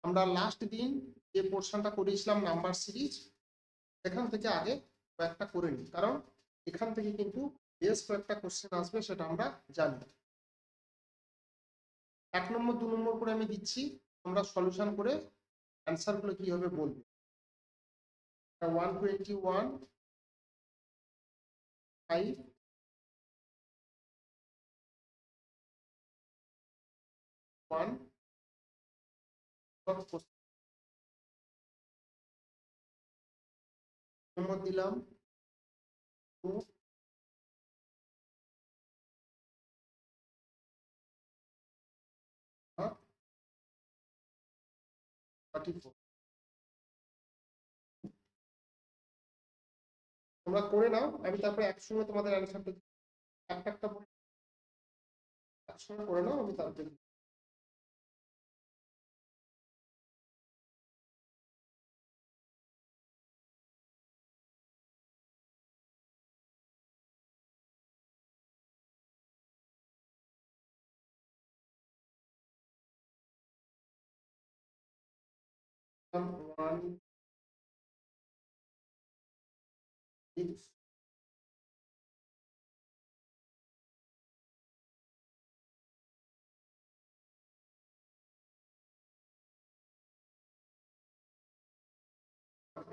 আমরা লাস্ট দিন যে পোর্শনটা করেছিলাম নাম্বার সিরিজ, এখান থেকে আগে কয়েকটা করে নিই, কারণ এখান থেকে কিন্তু বেশ কয়েকটা কোশ্চেন আসবে, সেটা আমরা জানি। 1 নম্বর 2 নম্বর করে আমি দিচ্ছি, তোমরা সলিউশন করে অ্যান্সার গুলো কি হবে বলবে। 121 5 1 নম্বর দিলাম 2 34। তোমরা করে নাও, আমি তারপরে একসঙ্গে তোমাদের অ্যান্সারটা একটা একটা বলে একসঙ্গে করে নাও, আমি তারপরে 1 6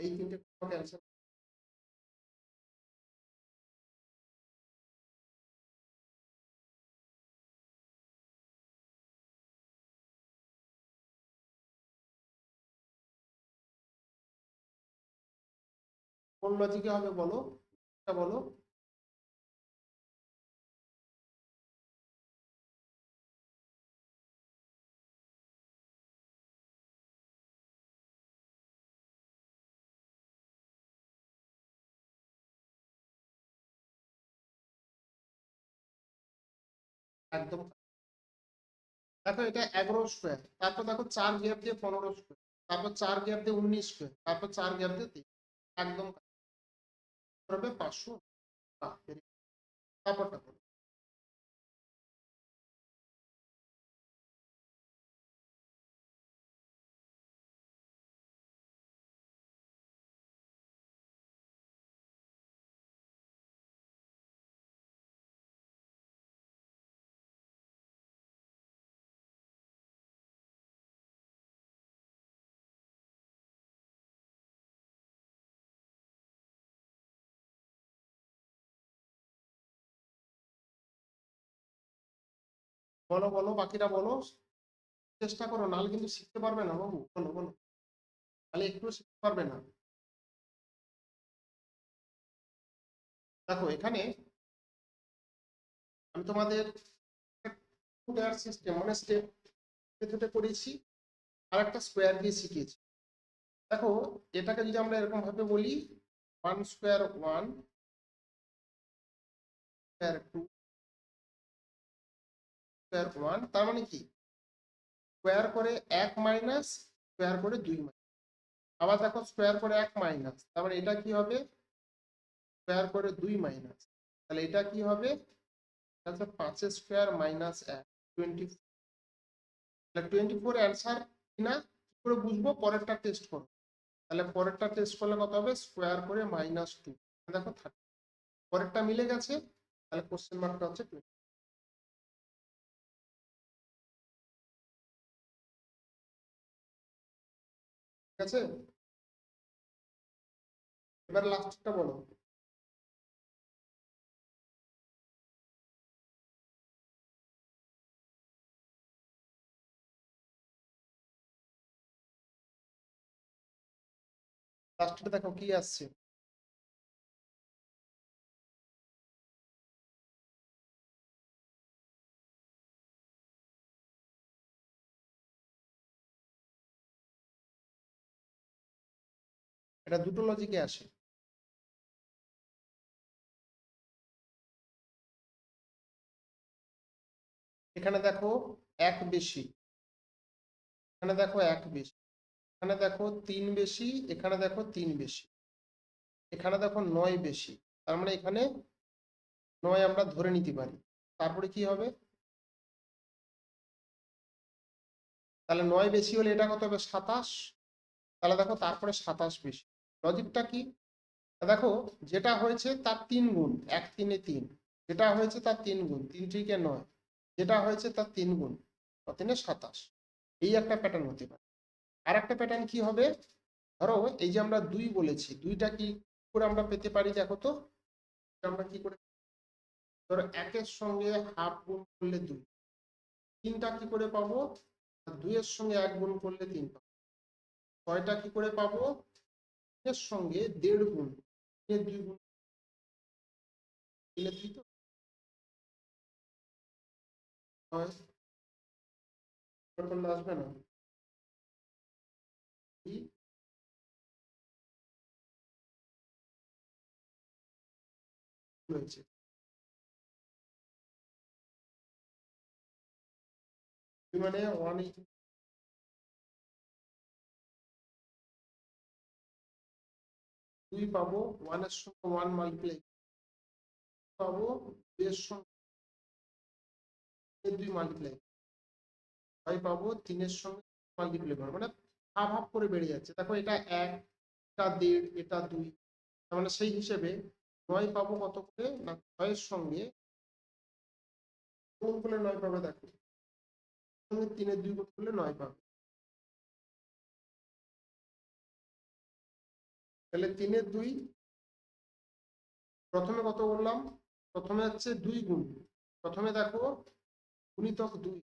এই তিনটে অ্যান্সার। কোন লজিকে হবে বলো, এটা বলো। একদম দেখো, এটা 11 স্কোয়ার, তারপর দেখো 4 গ্যাপ দিয়ে 15 স্কোয়ার, তারপর 4 গ্যাপ দিয়ে 19 স্কোয়ার, তারপর 4 গ্যাপ দিয়ে 3, একদম হবে 500। তারপরটা করো। বলো বলো, বাকিরা বলো, চেষ্টা করো, নাহলে কিন্তু শিখতে পারবে না বাবু, বলো বলো, তাহলে একটু শিখতে পারবে না। দেখো এখানে আমি তোমাদের সিস্টেম মানে স্টেপ মেথডে করেছি, আর একটা স্কোয়ার দিয়ে শিখিয়েছি। দেখো এটাকে যদি আমরা এরকম ভাবে বলি, 1 স্কোয়ার 1 স্কোয়ার 2 স্কোয়ার 1, তার মানে কি স্কোয়ার করে 1 মাইনাস স্কোয়ার করে 2 মাইনাস। আবার দেখো স্কোয়ার করে 1 মাইনাস, তার মানে এটা কি হবে স্কোয়ার করে 2 মাইনাস, তাহলে এটা কি হবে, আচ্ছা 5 স্কোয়ার মাইনাস 1 24। তাহলে 24 অ্যান্সার কিনা কি করে বুঝবো, পরেরটা টেস্ট করো। তাহলে পরেরটা টেস্ট করলে কত হবে, স্কোয়ার করে -2, দেখো 30, পরেরটা মিলে গেছে, তাহলে কোশ্চেন মার্কটা হচ্ছে 20। ঠিক আছে, এবার লাস্টটা বলো। লাস্টটা দেখো কি আসছে। এটা দুটো লজিকে আসে। এখানে দেখো 1 বেশি, এখানে দেখো 1 বেশি, এখানে দেখো 3 বেশি, এখানে দেখো 3 বেশি, এখানে দেখো 9 বেশি, তার মানে এখানে 9 আমরা ধরে নিতে পারি। তারপরে কি হবে, তাহলে 9 বেশি হলে এটা কত হবে 27। তাহলে দেখো তারপরে 27 বেশি। লজিকটা কি? দেখো যেটা হয়েছে তার 3 গুণ, 1 3 3, যেটা হয়েছে তার 3 গুণ, 3 3 9, যেটা হয়েছে তার 3 গুণ, 3 27। এই একটা প্যাটার্ন হতে পারে। আর একটা প্যাটার্ন কি হবে, ধরো এই যে আমরা 2 বলেছি, 2টা কি করে আমরা পেতে পারি দেখো তো। আমরা কি করে, ধরো 1 এর সঙ্গে হাফ গুণ করলে 2, 3টা কি করে পাবো, 2 এর সঙ্গে 1 গুণ করলে 3 পাবো। 6টা কি করে পাবো, এর সঙ্গে 1.5 গুণ, 2 গুণ দিলে 2 তো হয়, করলে আসবে না কি হয়েছে। মানে 1 2 পাবো, 1 এর সঙ্গে 1 মাল্টিপ্লাই পাবো, 2 এর সঙ্গে 2 মাল্টিপ্লাই 5 পাবো, 3 এর সঙ্গে মাল্টিপ্লাই করবো, মানে হাফ হাফ করে বেড়ে যাচ্ছে। দেখো এটা 1, এটা 1.5, এটা 2, তার মানে সেই হিসেবে 9 পাবো কত করে না, 6 এর সঙ্গে গুণ করলে 9 পাবে। দেখো সঙ্গে 3 এর 2 গুণ করলে 9 পাবে। তাহলে 3 এর 2, প্রথমে কত বললাম, প্রথমে হচ্ছে 2 গুণ, প্রথমে দেখো গুণিতক 2,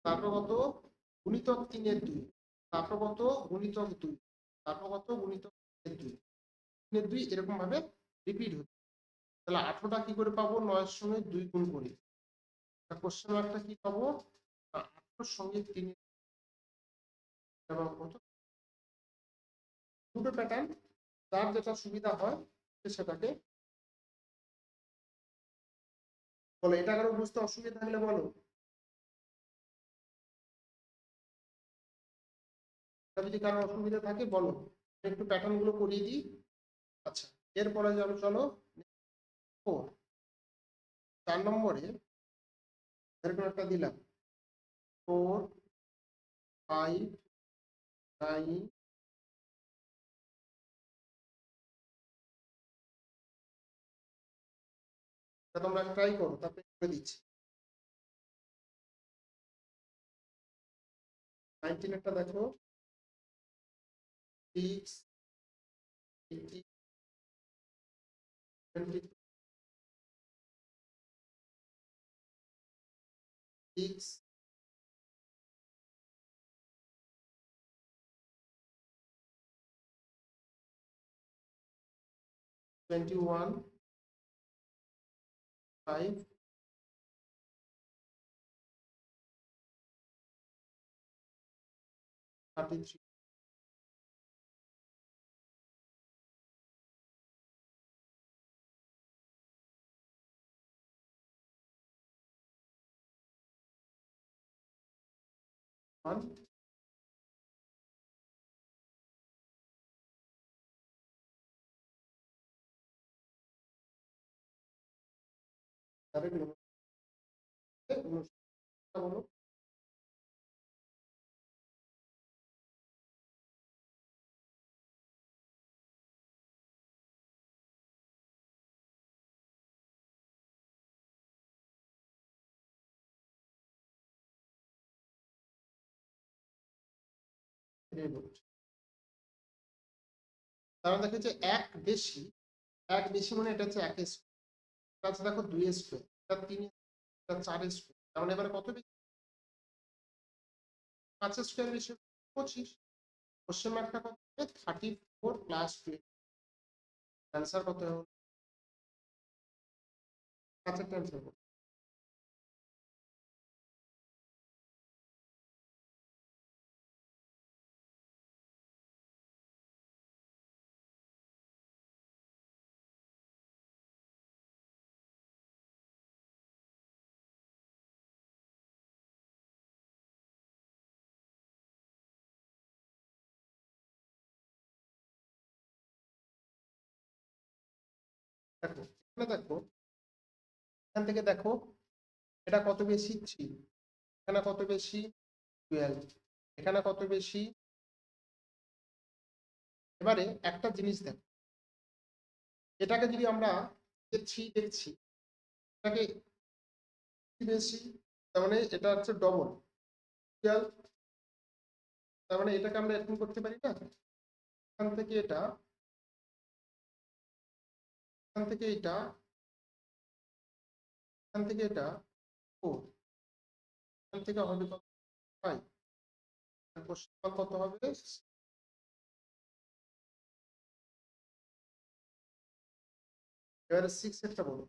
তারপর কত গুণিতক 3 এর 2, তারপর কত গুণিতক 2, তারপর কত গুণিতক 3 এর 2, 3 এর 2, এরকম ভাবে রিপিট হচ্ছে। তাহলে 18টা কি করে পাবো, 9 এর সঙ্গে 2 গুণ করি। কোশ্চেন মার্কটা কি পাবো, 18 এর সঙ্গে 3 এবং কত, দুটো প্যাটার্ন, যার যেটা সুবিধা হয় সেটাকে বলো। এটা কারো বুঝতে অসুবিধা থাকলে বলো, যদি কারো অসুবিধা থাকে বলো, একটু প্যাটার্ন গুলো করিয়ে দিই। আচ্ছা, এরপরে চলো চলো 4 নম্বরে এরকম একটা দিলাম 4 5 9, এটা তোমরা ট্রাই করো, তারপরে করে দিচ্ছি। 19 একটা দেখো 6 18 26 21 5 33। বলো তারা দেখে যে এক বেশি, এক বেশি মানে এটা হচ্ছে 1 স্কয়ার, আচ্ছা দেখো 2 স্কয়ার, এটা 3, এটা 4 স্কয়ার, তার মানে এবারে কত বেশি, 5 স্কয়ার বেশি 25। কোশ্চেন মার্কটা কত হবে, 34 প্লাস 20। অ্যান্সার কত হবে, 5 এর অ্যান্সার কত, দেখো এখানে দেখো, এখান থেকে দেখো এটা কত বেশি 3, এখানে কত বেশি 12, এখানে কত বেশি। এবারে একটা জিনিস দেখো, এটাকে যদি আমরা দেখছি এটাকে বেশি, তার মানে এটা হচ্ছে ডবল। তার মানে এটাকে আমরা এরকম করতে পারি না, এখান থেকে এটা, এখান থেকে এটা, এখান থেকে এটা 4, এখান থেকে হবে কত 5, কত হবে। এবারে 6 একটা বলো।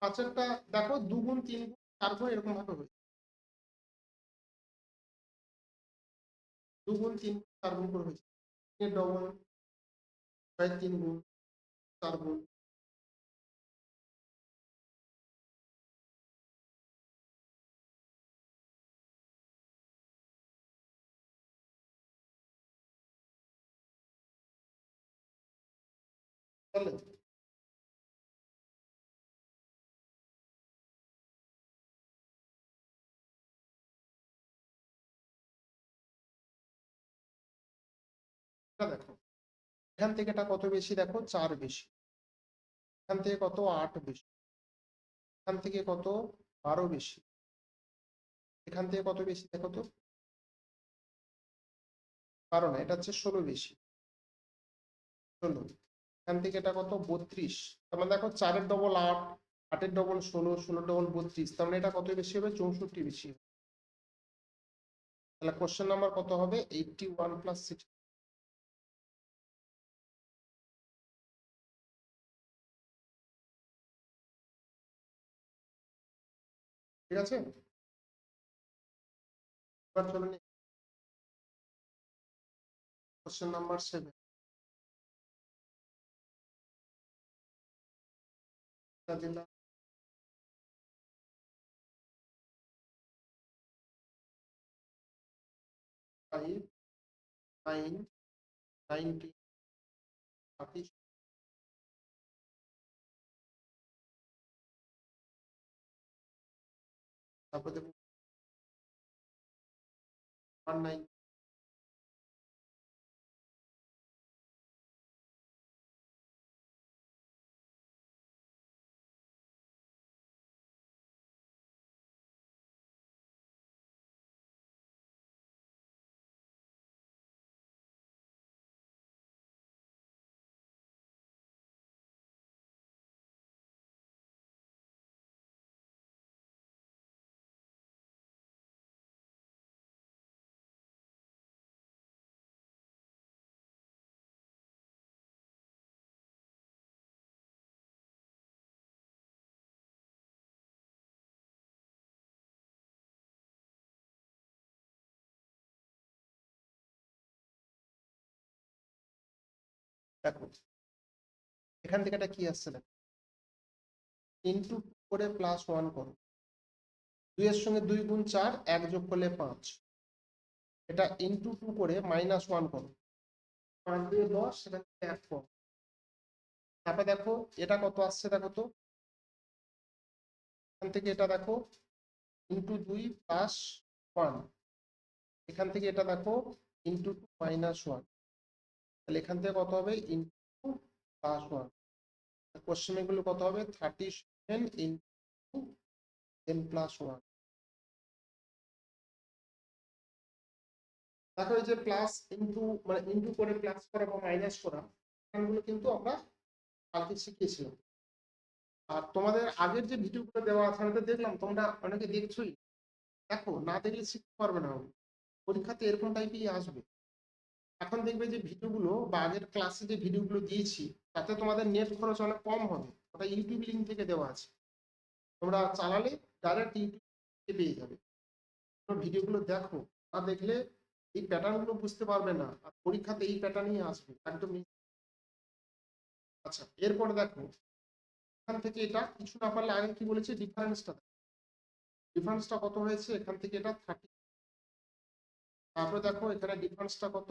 পাঁচেরটা দেখো 2 গুণ 3 গুণ 4 গুণ এরকম ভাবে হবে, 2 গুণ 3 গুণ 4 গুণ করে হয়েছে, ডবল 3 গুণ 4 গুণ। তাহলে এটা দেখো, এখান থেকে এটা কত বেশি দেখো 4 বেশি, এখান থেকে কত 8 বেশি, এখান থেকে কত 12 বেশি, এখান থেকে কত বেশি দেখো তো, 12 না, এটা হচ্ছে 16 বেশি, 16। এখান থেকে এটা কত 32, তার মানে দেখো 4 এর ডবল 8, 8 এর ডবল 16, 16 ডবল 32, তার মানে এটা কত বেশি হবে 64 বেশি হবে। তাহলে কোশ্চেন নাম্বার কত হবে 81 প্লাস 6। ঠিক আছে, এবার চলে কোশ্চেন নাম্বার 7। দিলাম 5, 9, 19, 30, তারপর দেবো 19। দেখো এখান থেকে এটা কি আসছে দেখো, ইনটু করে প্লাস 1 করো, 2 এর সঙ্গে 2 গুণ 4, 1 যোগ করলে 5, এটা ইনটু 2 করে মাইনাস 1 করো, 5 দিয়ে 10, সেখান থেকে 1 কম। তারপরে দেখো এটা কত আসছে দেখো তো, এখান থেকে এটা দেখো ইনটু 2 প্লাস 1, এখান থেকে এটা দেখো ইনটু 2 মাইনাস 1, তাহলে এখান থেকে কত হবে ইনটু প্লাস 1। কোশ্চেন গুলো কত হবে 37 ইনটু 10 প্লাস 1। দেখো এই যে প্লাস ইনটু মানে ইনটু করে প্লাস করা বা মাইনাস করা, এগুলো কিন্তু আমরা কালকে শিখিয়েছিলাম। আর তোমাদের আগের যে ভিডিওগুলো দেওয়া আছে আমি তো দেখলাম তোমরা অনেকে দেখছোই, দেখো না দেখলে শিখতে পারবে না, পরীক্ষাতে এরকম টাইপই আসবে। এখন দেখবে যে ভিডিওগুলো বা আগের ক্লাসে যে ভিডিওগুলো দিয়েছি তাতে তোমাদের নেট খরচ অনেক কম হবে, ওটা ইউটিউব লিঙ্ক থেকে দেওয়া আছে, তোমরা চালালে ডাইরেক্ট ইউটিউব থেকে পেয়ে যাবে। ভিডিওগুলো দেখো, না দেখলে এই প্যাটার্ন গুলো বুঝতে পারবে না, আর পরীক্ষাতে এই প্যাটার্নই আসবে একদম। আচ্ছা এরপরে দেখো, এখান থেকে এটা কিছু না পারলে আগে কি বলেছি ডিফারেন্সটা, ডিফারেন্সটা কত হয়েছে, এখান থেকে এটা 30, তারপরে দেখো এখানে ডিফারেন্সটা কত,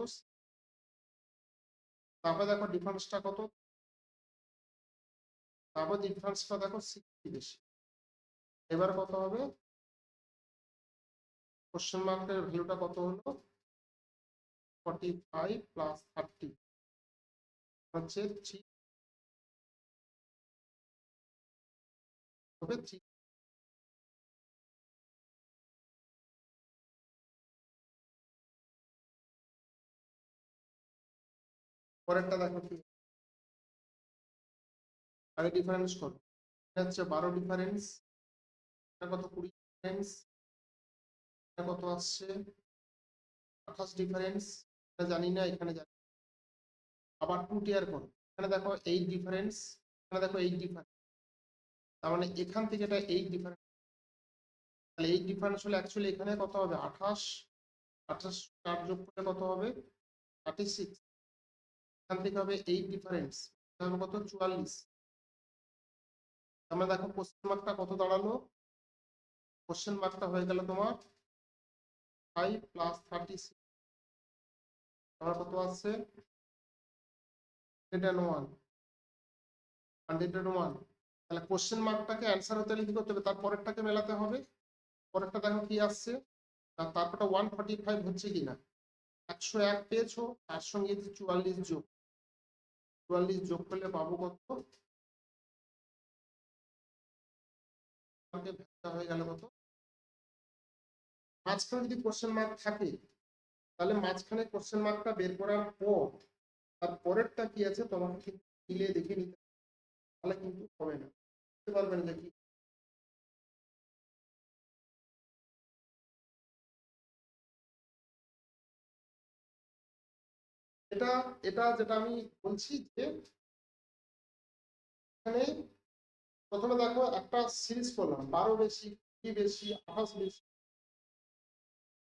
তারপরে দেখো ডিফারেন্সটা কত তারপর ডিফারেন্সটা দেখো 60 বেশি। এবার কত হবে, কোশ্চেন মার্কের ভ্যালুটা কত হলো, 45 প্লাস 30 হচ্ছে 3 হবে 3। পরেরটা দেখো কি, আগে ডিফারেন্স করো, এটা হচ্ছে 12 ডিফারেন্স, এটা কত 20 ডিফারেন্স, এটা কত আসছে 28 ডিফারেন্স, এটা জানি না, এখানে জানি। আবার 2 টিয়ার করো, এখানে দেখো 8 ডিফারেন্স, এখানে দেখো 8 ডিফারেন্স, তার মানে এখান থেকে এটা 8 ডিফারেন্স, তাহলে 8 ডিফারেন্স হলে অ্যাকচুয়ালি এখানে কত হবে 28, 28 4 যোগ করলে কত হবে 36, এখান থেকে হবে 8 ডিফারেন্স, হবে কত 44। আমরা দেখো কোশ্চেন মার্কটা কত দাঁড়ালো, কোশ্চেন মার্কটা হয়ে গেল তোমার 5 প্লাস 36, আমার কত আসছে 101, 101। তাহলে কোশ্চেন মার্কটাকে অ্যান্সার হতে লিখে করতে হবে, তার পরেরটাকে মেলাতে হবে। পরেরটা দেখো কি আসছে, আর তারপরটা 145 হচ্ছে কিনা, 101 পেয়েছো, তার সঙ্গে 44 যোগ, 44 যোগ করলে পাবো কত, হয়ে গেল কত। মাঝখানে যদি কোশ্চেন মার্ক থাকে, তাহলে মাঝখানে কোশ্চেন মার্কটা বের করার পর তার পরেরটা কি আছে তোমাকে কিন্তু মিলে দেখে নিতে হবে, তাহলে কিন্তু হবে না, বুঝতে পারবেন যে কি। এটা এটা যেটা আমি বলছি যে এখানে প্রথমে দেখো একটা সিরিজ করলাম, 12 বেশি, 20 বেশি, 28 বেশি,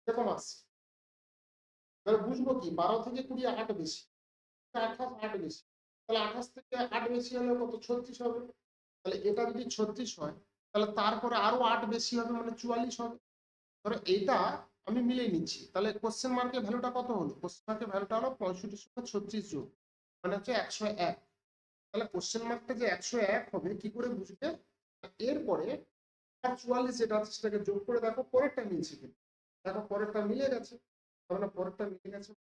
এরকম আসছে। এবার বুঝবো কি 12 থেকে 20 8 বেশি, 28 8 বেশি, তাহলে 28 থেকে 8 বেশি হলে কত 36 হবে। তাহলে এটা যদি 36 হয়, তাহলে তারপরে আরো 8 বেশি হবে, মানে 44 হবে। ধরো এইটা আমি মিলিয়ে নিচ্ছি, তাহলে কোশ্চেন মার্কের ভ্যালুটা কত হলো, কোশ্চেন মার্কের ভ্যালুটা হলো 65 সঙ্গে 36 যোগ, মানে হচ্ছে 101। তাহলে কোশ্চেন মার্কটা যে 101 হবে কি করে বুঝবে, এরপরে 44 যেটা আছে সেটাকে যোগ করে দেখো পরেরটা মিলছে কিনা, দেখো পরেরটা মিলে গেছে, তাহলে পরেরটা মিলে গেছে,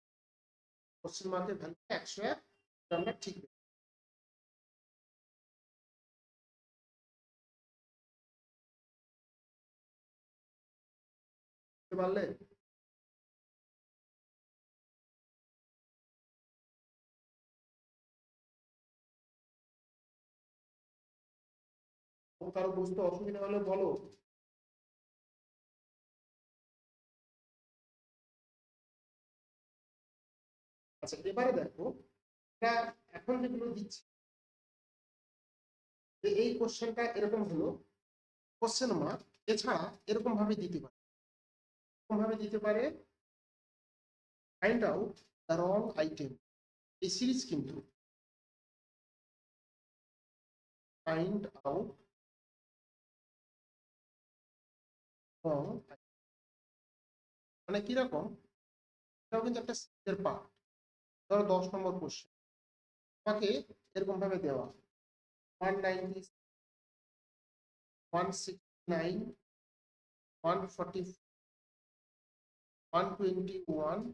কোশ্চেন মার্কের ভ্যালুটা 101, আমরা ঠিক বুঝতে পারলে। কারো বুঝতে অসুবিধা হলে বলো। আচ্ছা এবারে দেখো, এটা এখন যেগুলো দিচ্ছি, যে এই কোশ্চেনটা এরকম হলো কোশ্চেন মার্ক, এছাড়া এরকম ভাবে দিতে পারে, এরকম ভাবে দিতে পারে, find out the wrong item, এই সিরিজ কিন্তু ফাইন্ড আউট রং, মানে কিরকম, এটাও কিন্তু একটা সিরিজের পার্ট। ধরো 10 নম্বর কোশ্চেন তোমাকে এরকম ভাবে দেওয়া 190, 169, 140, 121,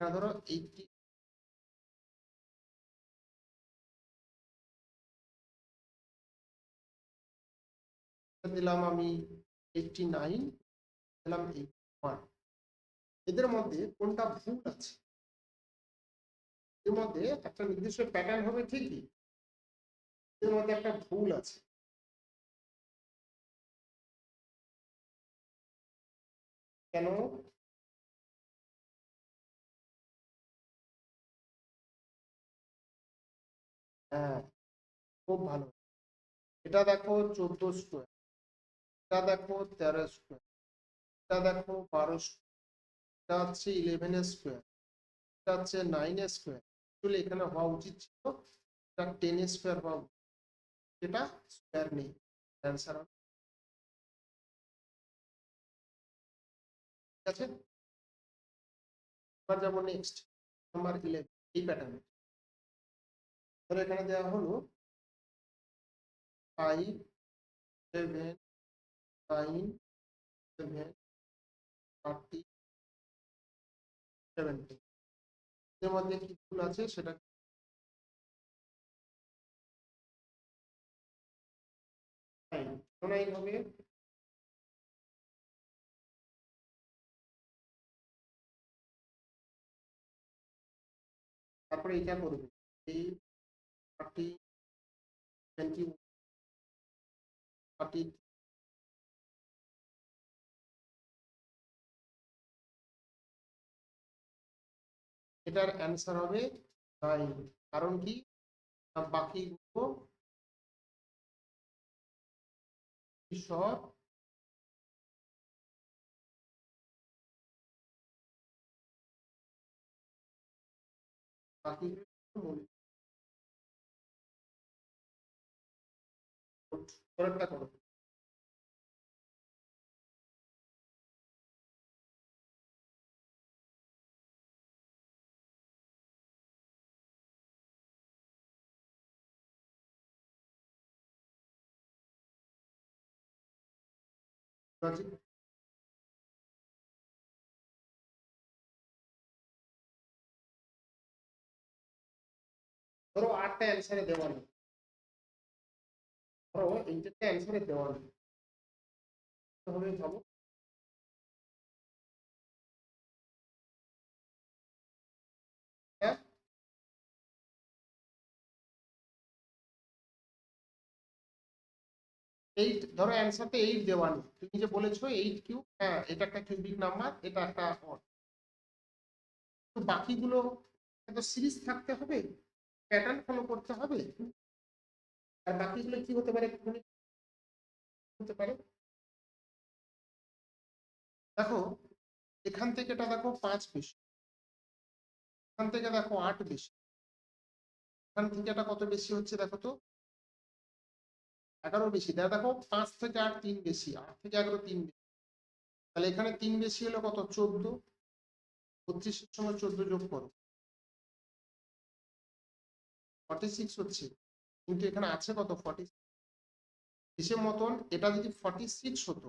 ধরো 80, দিলাম আমি 89, দিলাম 81, এদের মধ্যে কোনটা ভুল আছে, এর মধ্যে একটা নির্দিষ্ট প্যাটার্ন হবে ঠিকই, এর মধ্যে একটা ভুল আছে, কেন, হ্যাঁ খুব ভালো, এটা দেখো 14 স্কোয়ার, এটা দেখো 13 স্কোয়ার, এটা দেখো 12 স্কোয়ার, এটা হচ্ছে 11 স্কোয়ার, এটা হচ্ছে 9 স্কোয়ার, আসলে এখানে হওয়া উচিত ছিল এটা 10 স্কোয়ার হওয়া উচিত, এটা স্কোয়ার নেই, অ্যান্সার। ঠিক আছে, এবার যাবো নেক্সট নাম্বার 11, এই প্যাটার্নে ধরো এখানে দেওয়া হলো 5 7 9 7 30 70 এর মধ্যে কি ভুল আছে সেটা এইভাবে তারপরে এটা করবে এই 30 20 30 এটার অ্যান্সার হবে 9 কারণ কি বাকিগুলো সব বাকিগুলো পরেরটা করো ধরো 8টা অ্যান্সারে দেওয়া নেই ধরো এইটা অ্যান্সারে দেওয়া নেই হবে ভাবো হ্যাঁ 8 ধরো অ্যান্সারটা 8 দেওয়া নেই তুমি যে বলেছো 8 কিউব হ্যাঁ এটা একটা কিউবিক নাম্বার এটা একটা odd। তো বাকিগুলো তো সিরিজ থাকতে হবে প্যাটার্ন ফলো করতে হবে আর বাকিগুলো কি হতে পারে হতে পারে দেখো এখান থেকে এটা দেখো 5 বেশি এখান থেকে দেখো 8 বেশি এখান থেকে এটা কত বেশি হচ্ছে দেখো তো 11 বেশি দেখো 5 থেকে 8 3 বেশি 8 থেকে 11 3 বেশি তাহলে এখানে 3 বেশি হলো কত 14 32 এর সঙ্গে 14 যোগ করো 46 হচ্ছে কিন্তু এখানে আছে কত 40 হিসেব মতন এটা যদি 46 হতো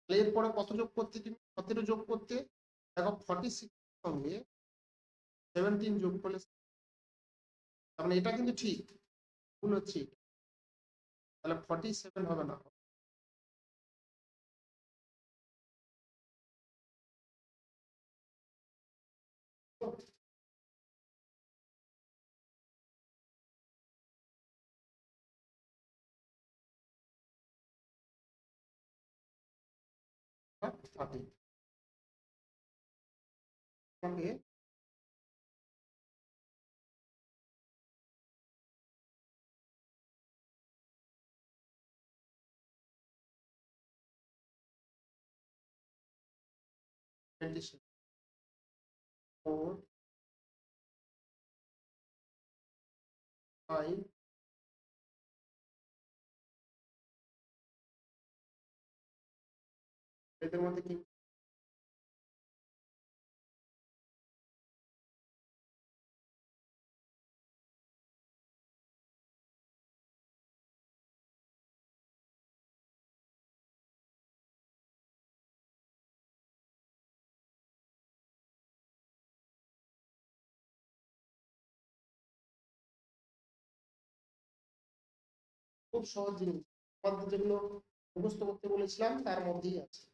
তাহলে এরপরে কত যোগ করতে তুমি 17 যোগ করতে দেখো 46 এর সঙ্গে 17 যোগ করলে তার মানে এটা কিন্তু ঠিক ভুল হচ্ছে এটা। তাহলে 47 হবে না 30 ওকে 27 4 5 এদের মধ্যে কি খুব সহজ জিনিস আমাদের যেগুলো মুখস্থ করতে বলেছিলাম তার মধ্যেই আছে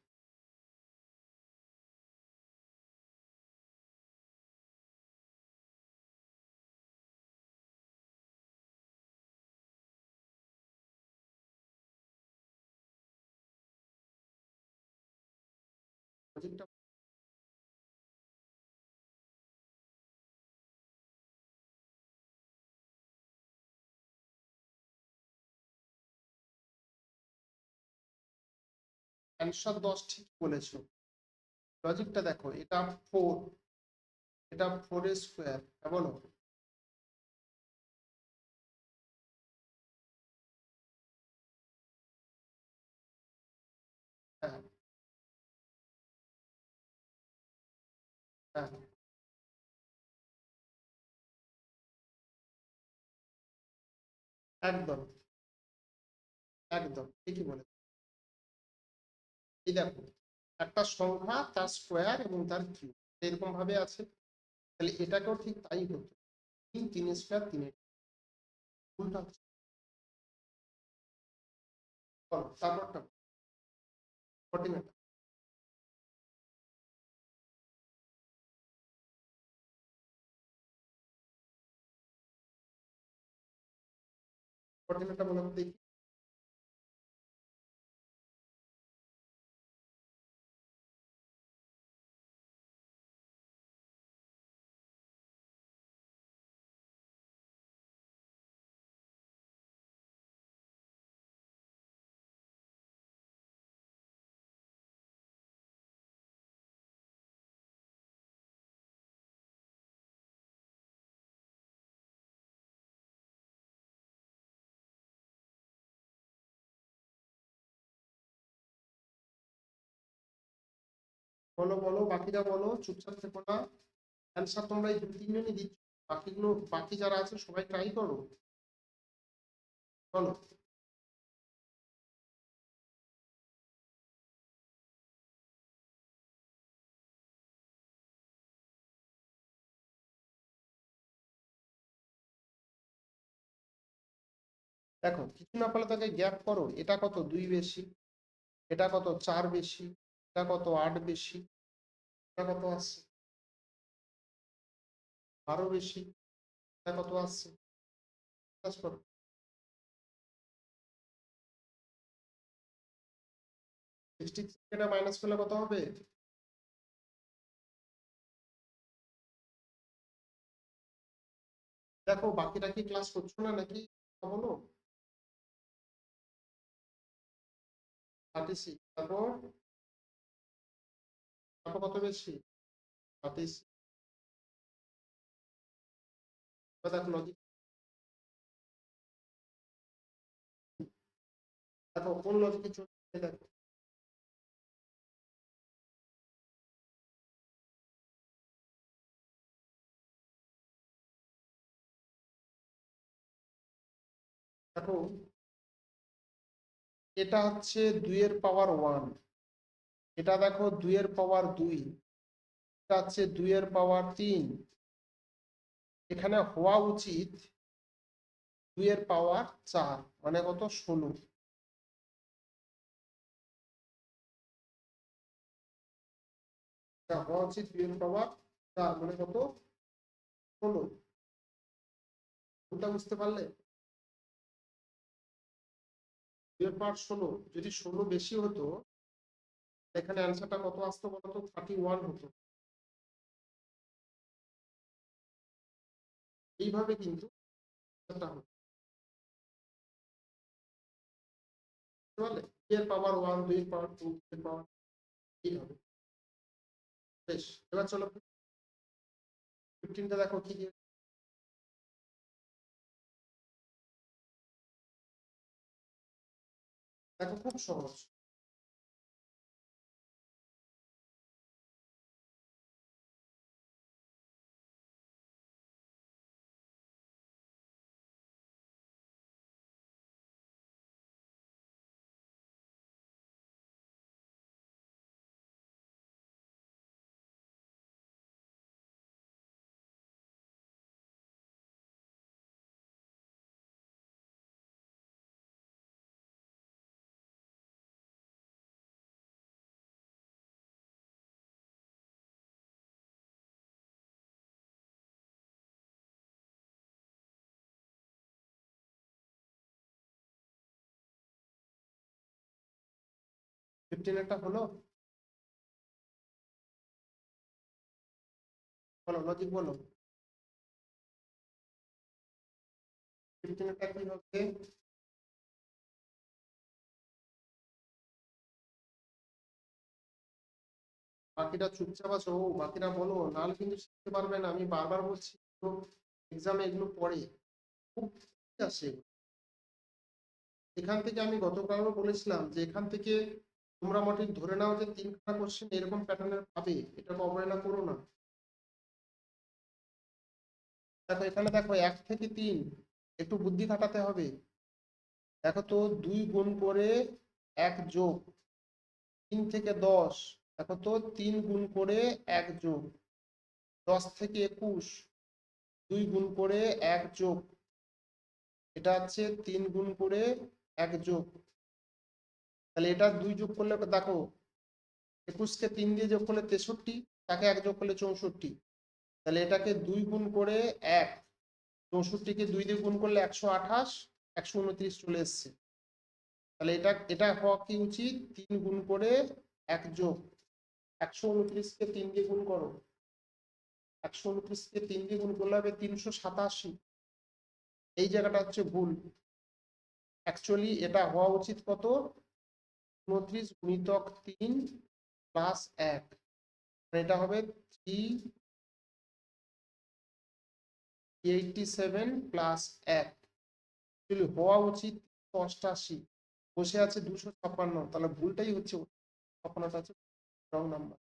লজিকটা অ্যান্সার 10 ঠিক বলেছো লজিকটা দেখো এটা 4 এটা 4 এর স্কয়ার বলো হ্যাঁ হ্যাঁ একদম একদম ঠিকই বলে। এই দেখো, একটা সংখ্যা তার স্কোয়ার এবং তার কিউব এরকম ভাবে আছে, তাহলে এটাকেও ঠিক তাই হতো। তিন, তিন স্কোয়ার, তিনের উল্টা হচ্ছে। বলো তারপরটা, 14 এটা। 14 এটা বলো তো দেখি। বলো বলো, বাকিরা বলো, চুপচাপ থেকো না। অ্যান্সার তোমরা এই তিনজনই দিচ্ছ, বাকিগুলো, বাকি যারা আছে সবাই ট্রাই করো। বলো। দেখো কিছু না পারলে তাকে গ্যাপ করো, এটা কত 2 বেশি, এটা কত 4 বেশি, এটা কত 8 বেশি, এটা কত আসছে 12 বেশি, এটা কত আসছে, কাজ করো। 63 এটা মাইনাস করলে কত হবে? দেখো বাকিটা কি ক্লাস করছো না নাকি, বলো। 36, তারপর তারপর কত বেশি? 28। দেখো লজিক, দেখো কোন লজিকে চলছে দেখো। দেখো এটা হচ্ছে 2 এর পাওয়ার 1, এটা দেখো 2 এর পাওয়ার 2, এটা হচ্ছে 2 এর পাওয়ার 3, এখানে হওয়া উচিত 2 এর পাওয়ার 4, মানে কত 16। এটা হওয়া উচিত 2 এর পাওয়ার 4, মানে কত 16। কোনটা বুঝতে পারলে? 2 এর পাওয়ার 16, যদি 16 বেশি হতো এখানে অ্যান্সারটা কত আসতো বলতো, 31 হতো। এইভাবে কিন্তু এটা হতো, বুঝতে পারলে? 2 এর পাওয়ার 1, 2 এর পাওয়ার 2, 2 এর পাওয়ার এইভাবে। বেশ, এবার চলো 15টা দেখো কি দিয়ে। দেখো খুব সহজ। ফিফটিন একটা হলো, বলো লজিক বলো। 15 একটা কি হবে? বাকিটা চুপচাপ আছো, ও বাকিরা বলো, নাহলে কিন্তু শিখতে পারবে না, আমি বারবার বলছি। তো এক্সামে এগুলো পড়ে খুব আসে। এখান থেকে আমি গতকালও বলেছিলাম যে এখান থেকে তোমরা মোটামুটি ধরে নাও যে 3খানা কোশ্চেন এরকম প্যাটার্নের পাবে, এটাকে অবহেলা করো না। দেখো এখানে দেখো 1 থেকে 3 একটু বুদ্ধি খাটাতে হবে। দেখো তো 2 গুণ করে 1 যোগ 3 থেকে 10, দেখো তো 3 গুণ করে 1 যোগ 10 থেকে 21, 2 গুণ করে 1 যোগ, এটা হচ্ছে 3 গুণ করে 1 যোগ, তাহলে এটা 2 যোগ করলে দেখো 21 কে 3 দিয়ে যোগ করলে 63, তাকে 1 যোগ করলে 64, তাহলে এটাকে 2 গুণ করে 1, 64 কে 2 দিয়ে গুণ করলে 128, 129 চলে এসছে। তাহলে এটা এটা হওয়া কি উচিত 3 গুণ করে 1 যোগ 129 কে 3 দিয়ে গুণ করো, 129 কে 3 দিয়ে গুণ করলে হবে 387, এই জায়গাটা হচ্ছে ভুল। অ্যাকচুয়ালি এটা হওয়া উচিত কত 29 গুণিতক 3 প্লাস 1, এটা হবে 387 প্লাস 1, অ্যাকচুয়ালি হওয়া উচিত 88, বসে আছে 256, তাহলে ভুলটাই হচ্ছে 56টা আছে রং নাম্বার।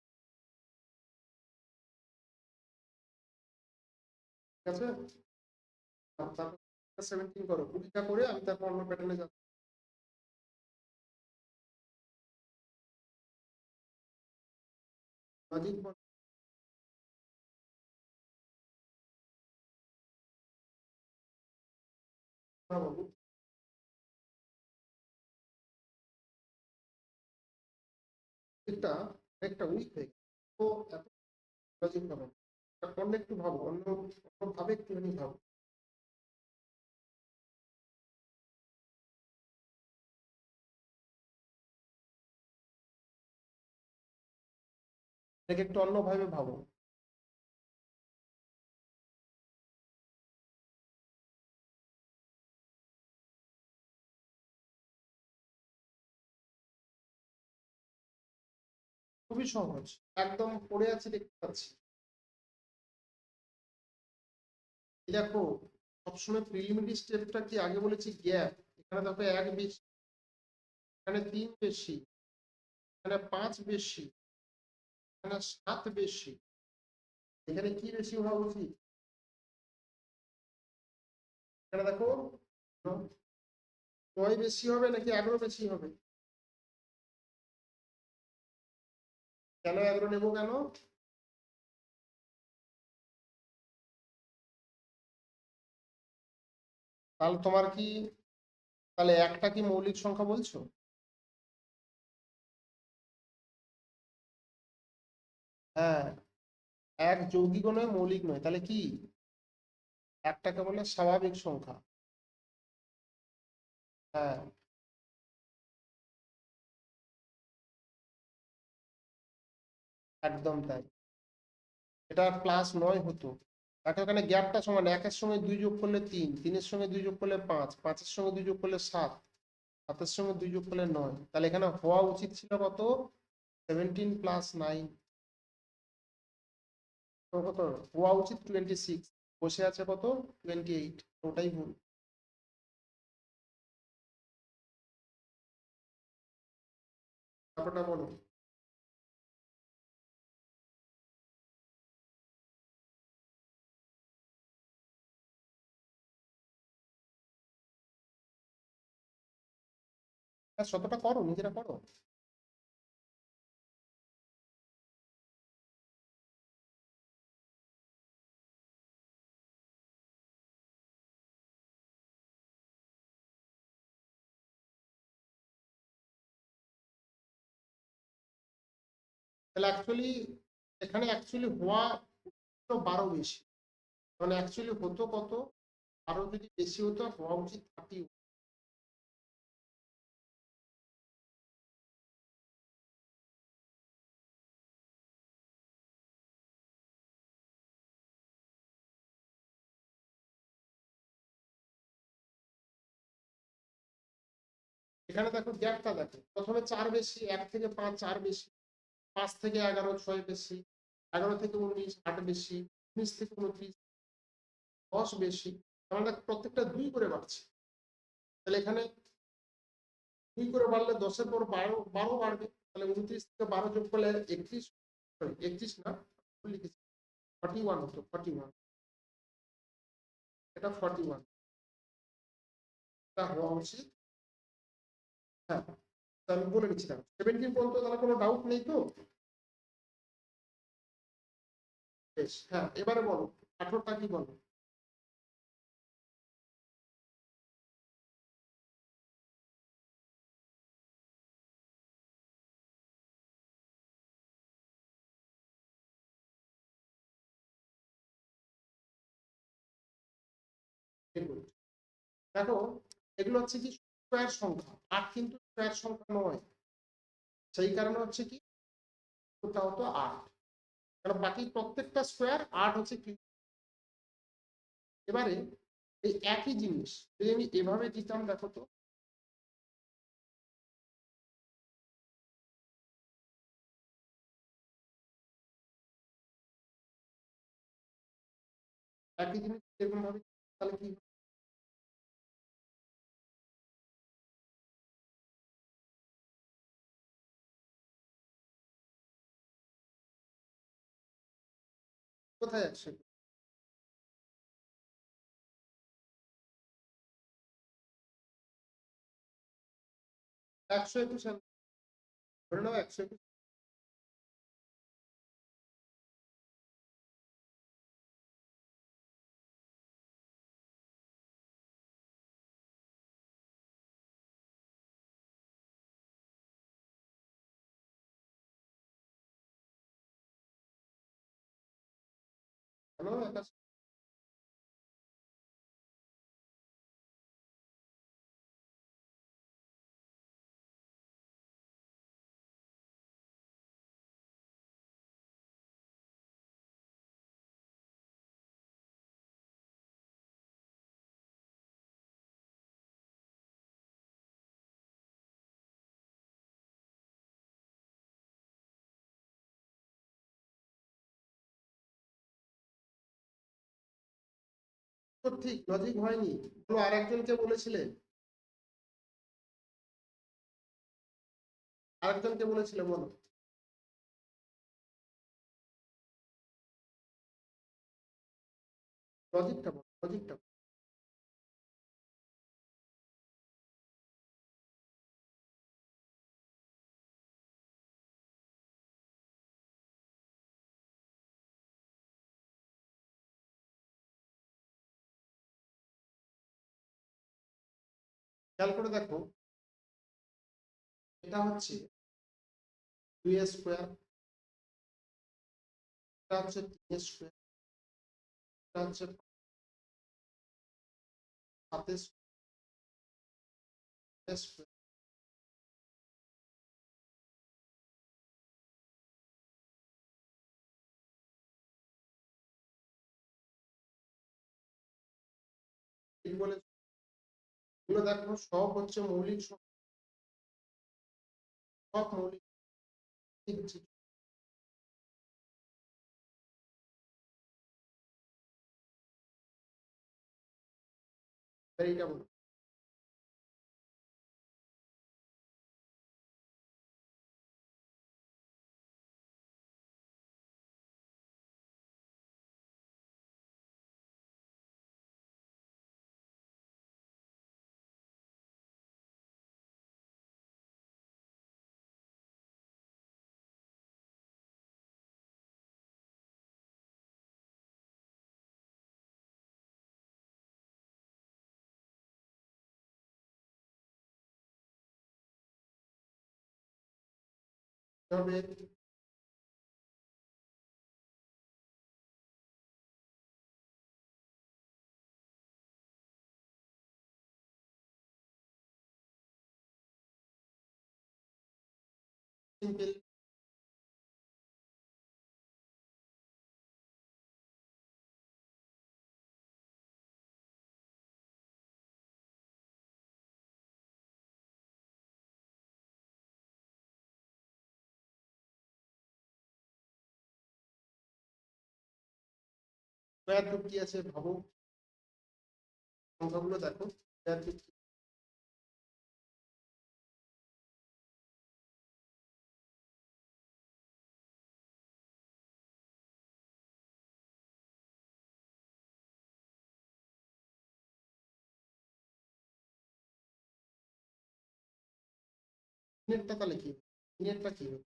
ঠিক আছে, তারপর 17 করো, 20টা করে আমি তারপর অন্য প্যাটার্নে যাচ্ছি। লজিক বাবু, এটা একটা উইক হয়ে গেছে। তো এত লজিক হবে না। অন্য একটু ভাবো, অন্য অন্য ভাবে একটুখানি ভাবো। এটাকে একটু অন্য ভাবে ভাবো। খুবই সহজ, একদম পড়ে আছে দেখতে পাচ্ছি। এই দেখো, সবসময় প্রিলিমিনারি স্টেপটা কি আগে বলেছি গ্যাপ, এখানে দেখো 1 বেশি, এখানে 3 বেশি, এখানে 5 বেশি, এখানে 7 বেশি, এখানে কি বেশি হওয়া উচিত, এখানে দেখো 9 বেশি হবে নাকি 11 বেশি হবে? কেন 11 নেবো কেন? তাহলে তোমার কি, তাহলে একটা কি মৌলিক সংখ্যা বলছো? হ্যাঁ, এক যৌগিক নয়, মৌলিক নয়, তাহলে কি একটাকে বলে স্বাভাবিক সংখ্যা। হ্যাঁ, একদম তাই। এটা প্লাস 9 হতো, দেখো এখানে গ্যাপটা সমান, 1-এর সঙ্গে 2 যোগ করলে 3, 3-এর সঙ্গে 2 যোগ করলে 5, 5-এর সঙ্গে 2 যোগ করলে 7, 7-এর সঙ্গে 2 যোগ করলে 9, তাহলে এখানে হওয়া উচিত ছিল কত 17 প্লাস 9, তো কত হওয়া উচিত 26, বসে আছে কত 28, ওটাই ভুল। তারপরটা বলো। হ্যাঁ, শতটা করো, নিজেরা করো। তাহলে অ্যাকচুয়ালি এখানে অ্যাকচুয়ালি হওয়া 12 বেশি, মানে অ্যাকচুয়ালি হতো কত, আরো যদি বেশি হতো হওয়া উচিত 30। এখানে দেখো গ্যাপটা দেখো, প্রথমে 4 বেশি, 1 থেকে 5 4 বেশি, 5 থেকে 11 6 বেশি, 11 থেকে 19 8 বেশি, 19 থেকে 29 10 বেশি, আমরা প্রত্যেকটা 2 করে বাড়ছে। তাহলে এখানে 2 করে বাড়লে 10-এর পর 12 বাড়বে, তাহলে 29 থেকে 12 যোগ করলে 31, সরি 31 না, ভুল লিখেছি, 41 হতো, 41, এটা 41, এটা হওয়া উচিত হ্যাঁ, তো আমি বলে নিচ্ছি দেখো 17 পর্যন্ত তাহলে কোনো ডাউট নেই তো? বেশ, হ্যাঁ এবারে বলো 18টা কি বলো? দেখো দেখো, এগুলো হচ্ছে কি স্কোয়ার সংখ্যা, 8 কিন্তু স্কোয়ার সংখ্যা নয়। সেই কারণে হচ্ছে কি ওটা হতো 8, কারণ বাকি প্রত্যেকটা স্কোয়ার 8 হচ্ছে কি। এবারে এই একই জিনিস যদি আমি এভাবে দিতাম দেখো তো, একই জিনিস এরকম ভাবে তাহলে কি কোথায় আসছে? 121 ধরে নাও 121। কেন 81 তো ঠিক লজিক হয়নি, বলো আরেকজনকে বলেছিলে, আরেকজনকে বলেছিলে বলো। লজিকটা বলো, লজিকটা বলো। খেয়াল করে দেখো, এটা হচ্ছে 2 স্কোয়ার, এটা হচ্ছে 3 স্কোয়ার, এটা হচ্ছে 7 স্কোয়ার। ঠিক বলে, এগুলো দেখো সব হচ্ছে মৌলিক সংখ্যা, সব মৌলিক। ঠিক ঠিক, এইটা বলো। তবে সিম্পল, স্কোয়ার রুট কি আছে ভাবো, সংখ্যাগুলো দেখো স্কোয়ার রুট। তিনেরটা তাহলে কি হবে? তিনেরটা কি হবে?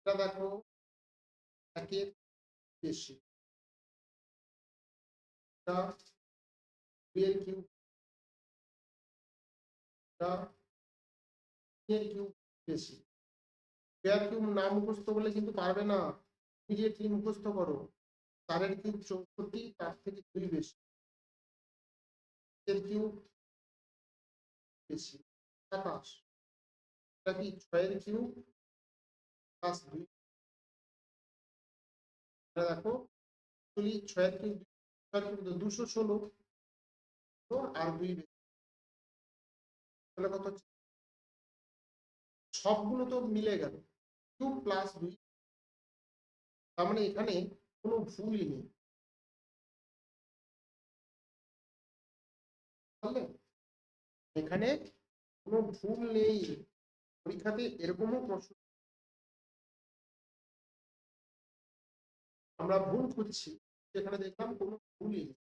এটা দেখো একের বেশি, এটা দুই এর কিউব, এটা তিনের কিউব বেশি। স্কয়ার কিউব না মুখস্থ করলে কিন্তু পারবে না, ইমিডিয়েটলি মুখস্থ করো। 4 এর কিউব 64, তার থেকে 2 বেশি। এর কিউব বেশি 27, এটা কি 6 এর কিউব প্লাস 2। এটা দেখো actually 6 এর কিউব 216, তো আর 2 বেশি, তাহলে কত হচ্ছে? সবগুলো তো মিলে গেল, কিউব প্লাস 2। তার মানে এখানে কোনো ভুলই নেই, বুঝলে? এখানে কোনো ভুল নেই। পরীক্ষাতে এরকমও প্রশ্ন আমরা ভুল খুঁজছি, সেখানে দেখলাম কোনো ভুলই নেই।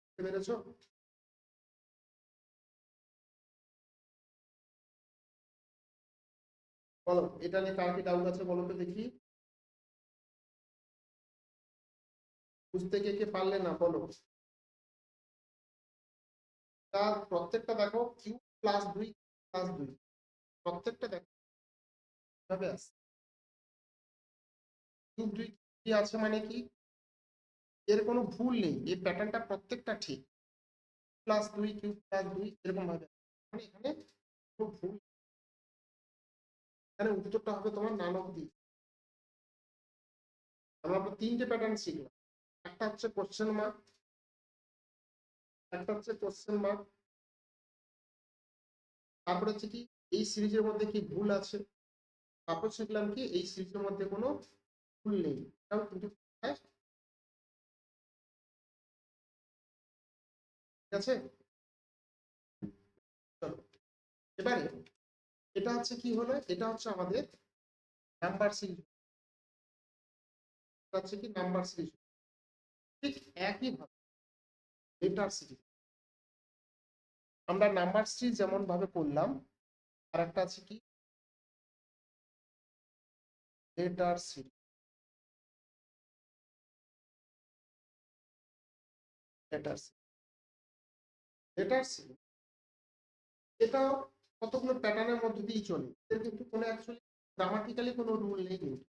বুঝতে পেরেছো? বলো এটা নিয়ে কার কি ডাউট আছে, বলো তো দেখি। বুঝতে কে কে পারলে না বলো। তার প্রত্যেকটা দেখো কিউ প্লাস 2 প্লাস 2, প্রত্যেকটা দেখো কিভাবে আছে। কিউব 2 কি আছে মানে কি, এর কোনো ভুল নেই, এই প্যাটার্নটা প্রত্যেকটা ঠিক। প্লাস 2 কিউব প্লাস 2 এরকম ভাবে আছে। মানে এখানে কোনো ভুল, এখানে উত্তরটা হবে তোমার নান অফ দি। আমরা তিনটে প্যাটার্ন শিখলাম, একটা হচ্ছে কোশ্চেন মার্ক, একটা হচ্ছে কোশ্চেন মার্ক, তারপর হচ্ছে কি এই সিরিজের মধ্যে কি ভুল আছে, তারপর শিখলাম কি এই সিরিজের মধ্যে কোনো ভুল নেই। এটাও কিন্তু ঠিক আছে। চলো এবারে এটা হচ্ছে কি হলো, এটা হচ্ছে আমাদের নাম্বার সিরিজ, এটা হচ্ছে কি নাম্বার সিরিজ। ঠিক একই ভাবে লেটার সিরিজ, আমরা নাম্বার সিরিজ যেমন ভাবে করলাম, আর একটা আছে কি letter series. Letter series, letter series এটাও কতগুলো প্যাটার্নের মধ্যে দিয়ে চলে, এর কিন্তু কোনো অ্যাকচুয়ালি গ্রামাটিক্যালি কোনো রুল নেই, কিন্তু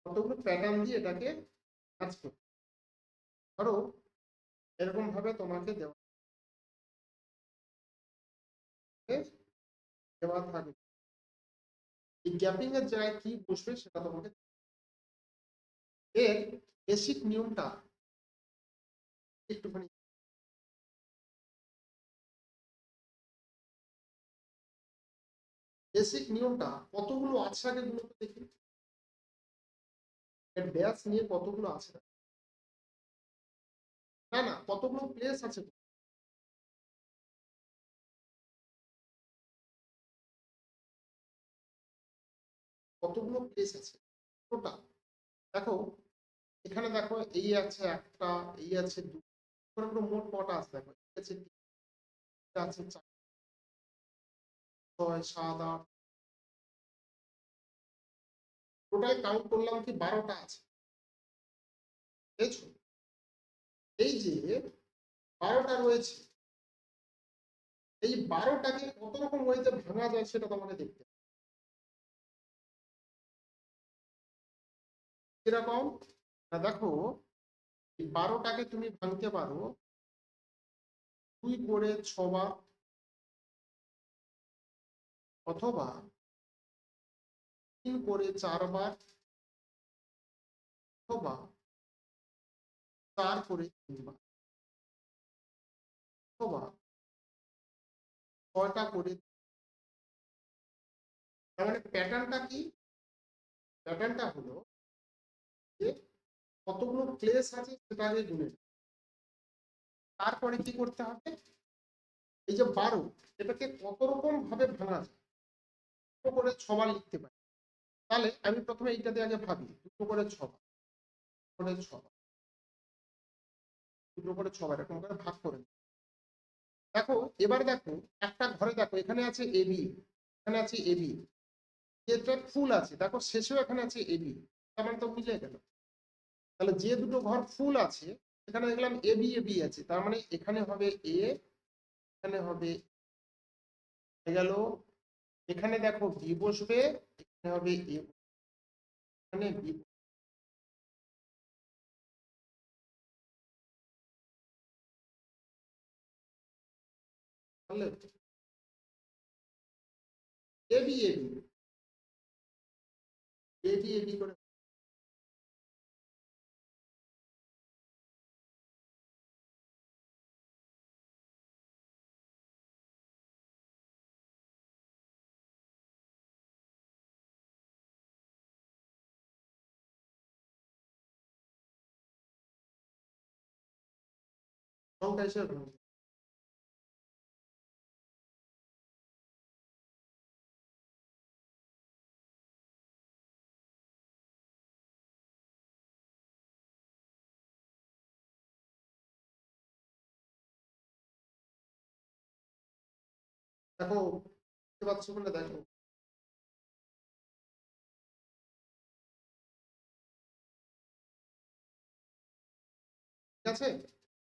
কতগুলো প্যাটার্ন দিয়ে এটাকে কাজ করতে। ধরো এরকম ভাবে তোমাকে দেওয়া থাকে, এই গ্যাপিং এর জায়গায় কি বসবে সেটা তোমাকে, এর বেসিক নিয়মটা একটুখানি, বেসিক নিয়মটা কতগুলো আছে আগে গুলো তো দেখি, এর ড্যাশ নিয়ে কতগুলো আছে, না না কতগুলো প্লেস আছে, কতগুলো প্লেস আছে টোটাল। দেখো এখানে দেখো এই আছে একটা, এই আছে দুটো, করে করে মোট কটা আছে দেখো, এই আছে তিনটা, আছে 4, 6, 7, 8, টোটাল কাউন্ট করলাম কি 12টা আছে, বুঝেছো? এই যে 12টা রয়েছে, এই 12টাকে কত রকম ওয়েতে ভাঙা যায় সেটা তোমাকে দেখতে হবে। কিরকম না দেখো, এই 12টাকে তুমি ভাঙতে পারো 2 করে 6 বার, অথবা 3 করে 4 বার, অথবা 4 করে 3 বার, অথবা 6টা করে। তার মানে প্যাটার্নটা কি, প্যাটার্নটা হলো যে কতগুলো প্লেস আছে সেটা আগে গুনে নাও। তারপরে কি করতে হবে, এই যে 12 এটাকে কত রকম ভাবে ভাঙা যায়, ছোট করে 6 বার লিখতে পারি, তাহলে আমি প্রথমে এইটাতে আগে ভাবি, দুটো করে 6 করে 6 দুটো করে 6 এরকম করে ভাগ করে নিই। দেখো এবার দেখো একটা ঘরে দেখো এখানে আছে এবি, এখানে আছে এবি, যেটা ফুল আছে দেখো শেষেও এখানে আছে এবি, তার মানে তো মিলে গেল। তাহলে যে দুটো ঘর ফুল আছে এখানে দেখলাম এবি এবি আছে, তার মানে এখানে হবে এ, এখানে হবে হয়ে গেল। এখানে দেখো বি বসবে, এখানে হবে এ, এখানে বি, বুঝলে? এবি এবি এবি এবি করে সংখ্যা হিসেবে ভাঙবে। দেখো বুঝতে পারছো বলে দেখো, ঠিক আছে?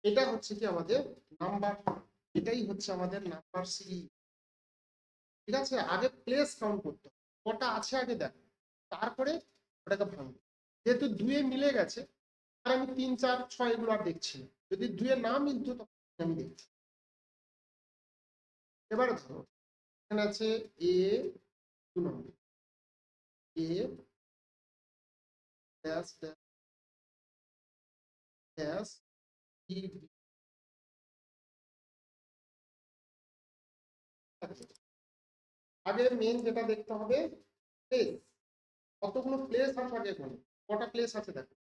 এটা হচ্ছে কি আমাদের নাম্বার, এটাই হচ্ছে আমাদের নাম্বার সিরিজ। ঠিক আছে, আগে প্লেস কাউন্ট করতে হবে, কটা আছে আগে দেখো, তারপরে ওটাকে ভাঙবে। যেহেতু দুয়ে মিলে গেছে আর আমি 3 4 6 এগুলো আর দেখছি না, যদি দুয়ে না মিলতো তখন আমি দেখছি। এবারে ধরো এখানে আছে এ 2 নম্বর, A dash dash dash B B. আগে মেন যেটা দেখতে হবে প্লেস, কতগুলো প্লেস আছে আগে এখানে, কটা প্লেস আছে দেখো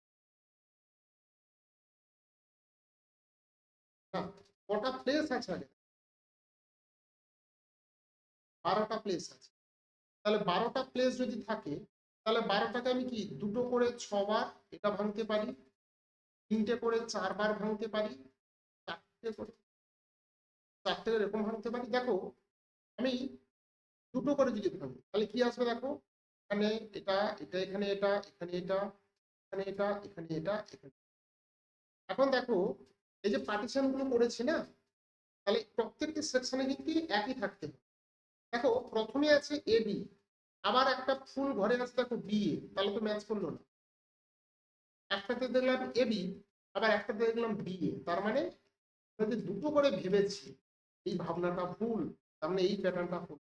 না, কটা প্লেস আছে আগে, 12টা প্লেস আছে। তাহলে 12টা প্লেস যদি থাকে তাহলে 12টাকে আমি কি দুটো করে 6 বার এটা ভাঙতে পারি, তিনটে করে 4 বার ভাঙতে পারি, চারটে করে এরকম ভাঙতে পারি। দেখো আমি দুটো করে যদি ভাঙি তাহলে কি আসবে দেখো, এখানে এটা, এটা এখানে, এটা এখানে, এটা এখানে, এটা এখানে, এটা এখানে। এখন দেখো এই যে পার্টিশন গুলো করেছি না, তাহলে প্রত্যেকটি সেকশনে কিন্তু একই থাকতে হবে। দেখো প্রথমে আছে এ বি, আবার একটা ফুল ঘরে আছে দেখো বি এ, তাহলে তো ম্যাচ করলো না। একটাতে দেখলাম এ বি, আবার একটাতে দেখলাম বি এ, তার মানে যদি দুটো করে ভেবেছি এই ভাবনাটা ভুল, তার মানে এই প্যাটার্নটা ভুল।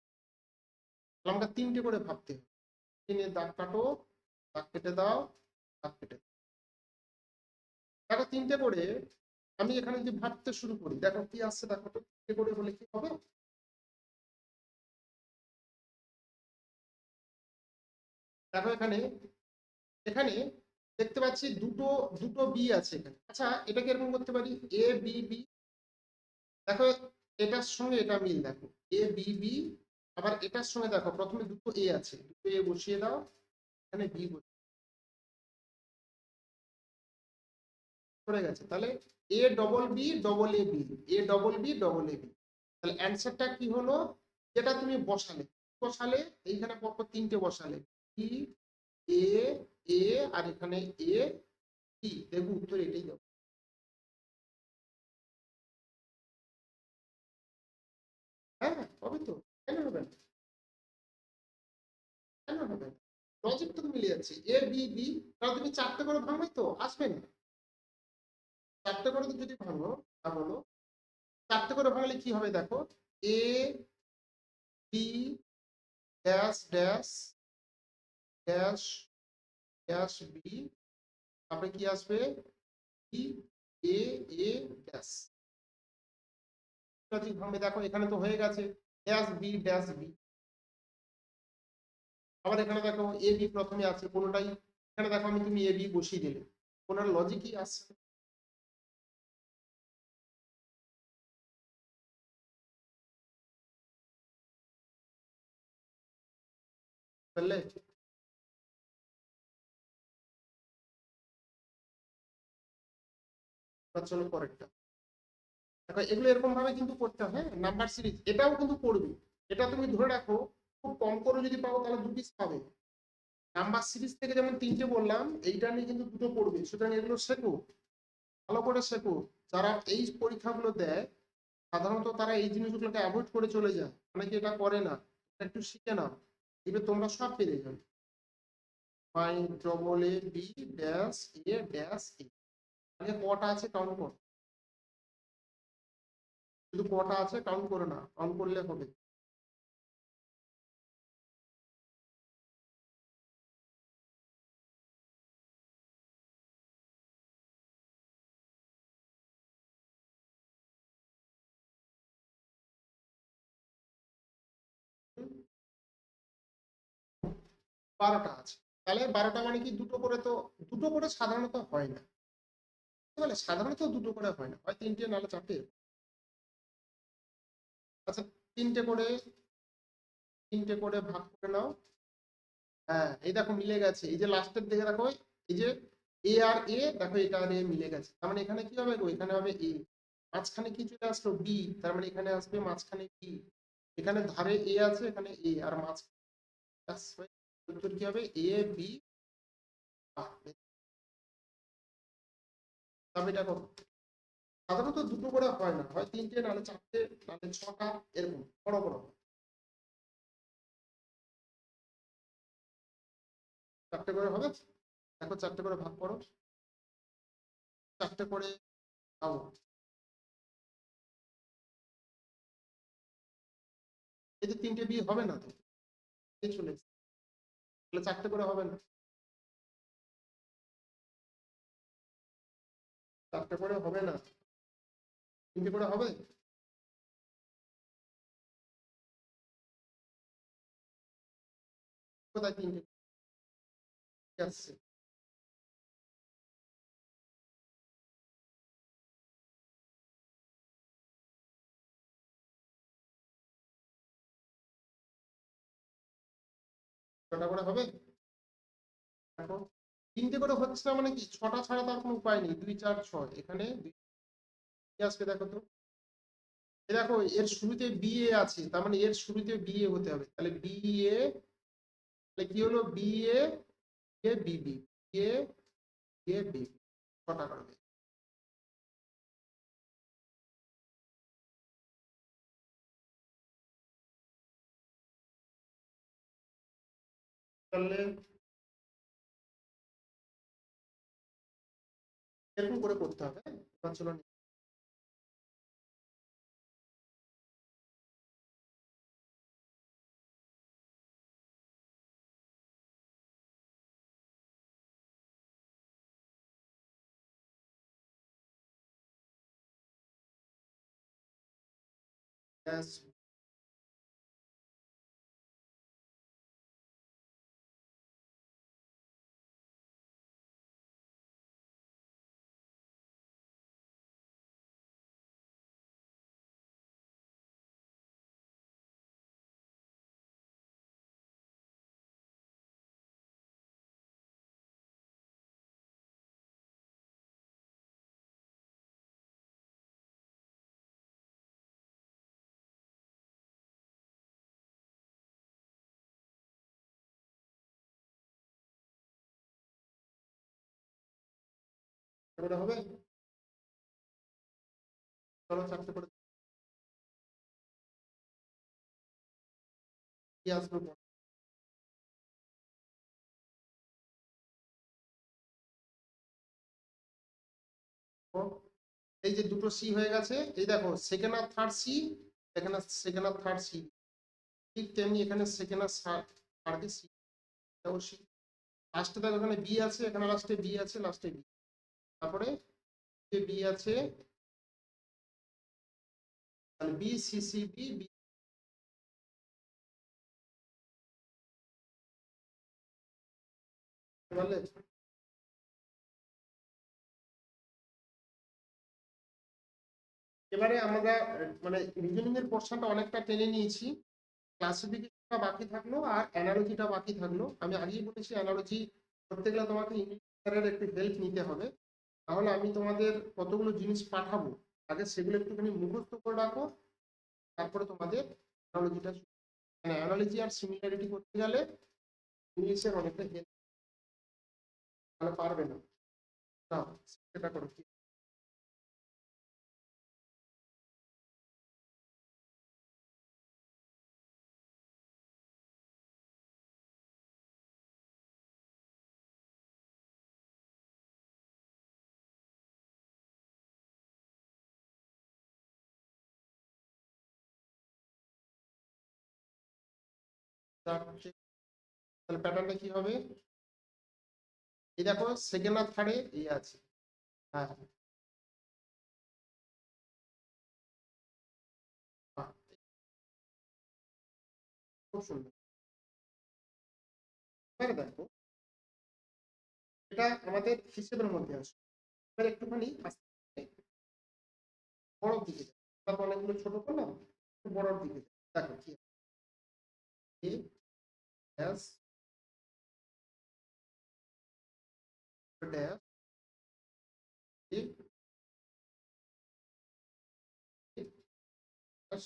তাহলে আমাকে তিনটে করে ভাবতে হবে। তিনে দাগ কাটো, দাগ কেটে দাও, দাগ কেটে দাও। দেখো তিনটে করে আমি এখানে যদি ভাবতে শুরু করি দেখো কি আসছে, দেখো তো তিনটে করে বলে কি হবে। দেখো এখানে, এখানে দেখতে পাচ্ছি দুটো দুটো বি আছে এখানে। আচ্ছা এটাকে এরকম করতে পারি এ বি বি, দেখো এটার সঙ্গে এটা মিল দেখো এ বি বি, আবার এটার সঙ্গে দেখো প্রথমে দুটো এ আছে, দুটো এ বসিয়ে দাও, এখানে বি পড়ে গেছে। তাহলে A double B double A B, A double B double A B. তাহলে অ্যান্সারটা কি হলো, যেটা তুমি বসালে, বসালে এইখানে পরপর তিনটে বসালে বি এ এ আর এখানে এ বি, দেখো উত্তর এটাই দেবো। হ্যাঁ হবে তো, কেন হবে না, কেন হবে না, লজিকটা তো মিলে যাচ্ছে এ বি বি। তাহলে তুমি চারটে করে ভাঙবে তো আসবে না, চারটে করে যদি ভাঙো তাহলে চারটে করে ভাঙলে কি হবে দেখো, A B dash dash dash dash B, তারপরে কি আসবে B A A dash. Logic ভাঙবে দেখো এখানে তো হয়ে গেছে ড্যাশ বি ড্যাশ বি। আবার এখানে দেখো এ বি প্রথমে আছে কোনোটাই, এখানে দেখো আমি তুমি এ বি বসিয়ে দিলে, কোনার লজিকই আসছে, বুঝলে? চলো পরেরটা দেখো, এগুলো এরকম ভাবে কিন্তু করতে হয়। নাম্বার সিরিজ এটাও কিন্তু পড়বে, এটা তুমি ধরে রাখো খুব কম করে যদি পাও তাহলে 2 পিস পাবে। নাম্বার সিরিজ থেকে যেমন 3টে বললাম, এইটা নিয়ে কিন্তু 2টো পড়বে, সুতরাং এগুলো শেখো, ভালো করে শেখো। যারা এই পরীক্ষাগুলো দেয় সাধারণত তারা এই জিনিসগুলোকে অ্যাভয়েড করে চলে যায়, অনেকে এটা করে না, একটু শিখে নাও, এবার তোমরা সব পেরে যাবে। Phi double A B dash A dash A, আগে কটা আছে কাউন্ট কর, শুধু কটা আছে কাউন্ট করে না, কাউন্ট করলে হবে। হুম, 12টা আছে, তাহলে 12টা মানে কি দুটো করে, তো দুটো করে সাধারণত হয় না, বলে সাধারণত দুটো করে হয় না, হয় 3টে নাহলে 4টে। আচ্ছা, 3টে করে, 3টে করে ভাগ করে নাও। হ্যাঁ এই দেখো মিলে গেছে, এই যে লাস্টের দিকে দেখো, এই যে এ আর এ, দেখো এটা আর এ মিলে গেছে, তার মানে এখানে কি হবে গো, এখানে হবে এ, মাঝখানে কি চলে আসলো বি, তার মানে এখানে আসবে মাঝখানে বি, এখানে ধারে এ আছে, এখানে এ, আর মাঝ উত্তর কি হবে এ বি। তবে এটা করো, সাধারণত দুটো করে হয় না, হয় 3টে নাহলে 4টে নাহলে 6টা, এরকম বড় বড় হয়। 4টে করে হবে, দেখো 4টে করে ভাগ করো, 4টে করে পাবো, এই যে 3টে বি হবে না তো, এই চলে এসেছে, তাহলে 4টে করে হবে না, 4টে করে হবে না, 3টে করে হবে, কোথায় 3টে আসছে, কটা করে হবে দেখো, 3টে করে হচ্ছে না মানে কি 6টা ছাড়া তার কোনো উপায় নেই, 2 4 6, এখানে কি আসবে দেখো তো, এই দেখো এর শুরুতে বি এ আছে, তার মানে এর শুরুতে বি এ হতে হবে, তাহলে বি এ, তাহলে কি হলো B A, A B B, A A B, কটা করবে, তাহলে এরকম করে করতে হবে। এবার চলো ব্যাস, করে হবে, চলো 4টে করে কি আসবে বলো। এই যে দুটো সি হয়ে গেছে, এই দেখো সেকেন্ড আর থার্ড সি, এখানে সেকেন্ড আর থার্ড সি, ঠিক তেমনি এখানে সেকেন্ড আর থার্ড সি, সি, লাস্টে দেখো এখানে বি আছে, এখানে লাস্টে বি আছে, লাস্টে বি, তারপরে বি আছে, তাহলে B C C B B, বললে এবারে আমরা মানে রিজনিং এর পোর্শনটা অনেকটা টেনে নিয়েছি, ক্লাসিফিকেশনটা বাকি থাকলো আর অ্যানালজিটা বাকি থাকলো। আমি আগেই বলেছি অ্যানালজি করতে গেলে তোমাকে ইংলিশ স্যারের একটু হেল্প নিতে হবে, তাহলে আমি তোমাদের কতগুলো জিনিস পাঠাবো, আগে সেগুলো একটুখানি মুখস্থ করে রাখো, তারপরে তোমাদের অ্যানালজিটা, মানে অ্যানালজি আর সিমিলারিটি করতে গেলে ইংলিশের অনেকটা হেল্প, তাহলে পারবে না। না, সেটা করো কি। তাহলে প্যাটার্নটা কি হবে, এই দেখো সেকেন্ড আর থার্ডে এই আছে। হ্যাঁ, হ্যাঁ, খুব সুন্দর। এবারে দেখো এটা আমাদের হিসেবের মধ্যে আসে, এবার একটুখানি আস্তে আস্তে বড়র দিকে যাই, তারপর অনেকগুলো ছোট করলাম, একটু বড়র দিকে যাই। দেখো কি এ ড্যাশ ড্যাশ এ ড্যাশ,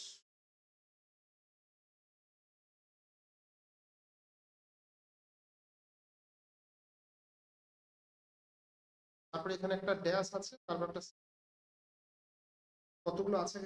তারপরে এখানে একটা ড্যাশ আছে, তারপর একটা, কতগুলো আছে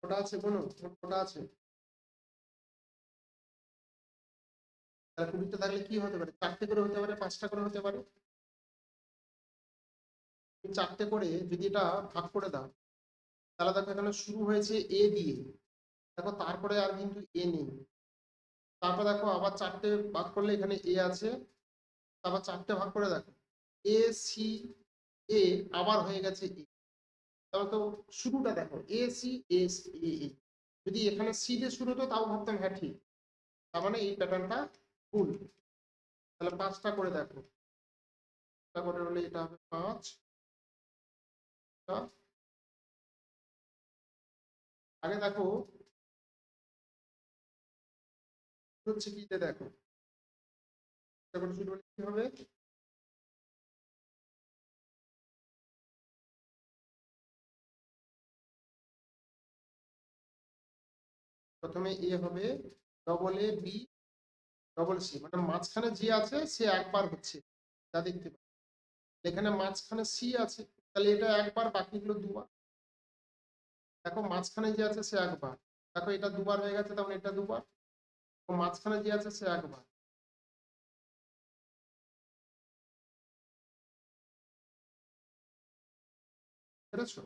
ওটা আছে, কোনো ওটা আছে। তাহলে 20টা থাকলে কি হতে পারে, 4টে করে হতে পারে, 5টা করে হতে পারে। তুমি 4টে করে যদি এটা ভাগ করে দাও, তাহলে দেখো এখানে শুরু হয়েছে এ দিয়ে, দেখো তারপরে আর কিন্তু এ নেই। তারপর দেখো আবার 4টে ভাগ করলে এখানে এ আছে, তারপর 4টে ভাগ করে দেখো এ সি এ, আবার হয়ে গেছে এ। তাহলে তো শুরুটা দেখো এ সি এস এ এ, যদি এখানে সি দিয়ে শুরু হতো তাও ভাবতাম হ্যাঁ ঠিক, তার মানে এই প্যাটার্নটা ভুল। তাহলে 5টা করে দেখো, 5টা করে হলে এটা হবে 5টা। আগে দেখো হচ্ছে কি, দেখো তারপরে শুরু হলে কি হবে, প্রথমে এ হবে, double A B, double C, মানে মাঝখানে যে আছে সে একবার হচ্ছে, যা দেখতে পাচ্ছি এখানে মাঝখানে সি আছে, তাহলে এটা একবার, বাকিগুলো দুবার। দেখো মাঝখানে যে আছে সে একবার, দেখো এটা দুবার হয়ে গেছে, তখন এটা দুবার, মাঝখানে যে আছে সে একবার। বুঝেছো?